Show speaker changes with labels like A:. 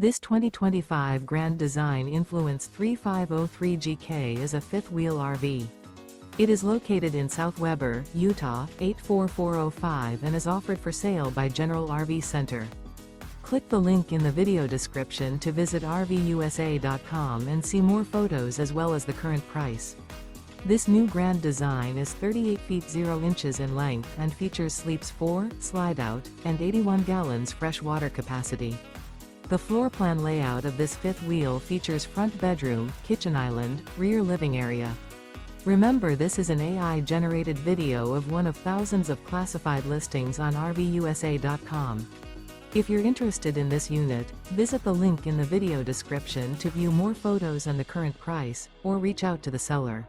A: This 2025 Grand Design Influence 3503GK is a fifth-wheel RV. It is located in South Weber, Utah, 84405 and is offered for sale by General RV Center. Click the link in the video description to visit RVUSA.com and see more photos as well as the current price. This new Grand Design is 38 feet 0 inches in length and features sleeps 4, slide-out, and 81 gallons fresh water capacity. The floor plan layout of this fifth wheel features front bedroom, kitchen island, rear living area. Remember, this is an AI-generated video of one of thousands of classified listings on RVUSA.com. If you're interested in this unit, visit the link in the video description to view more photos and the current price, or reach out to the seller.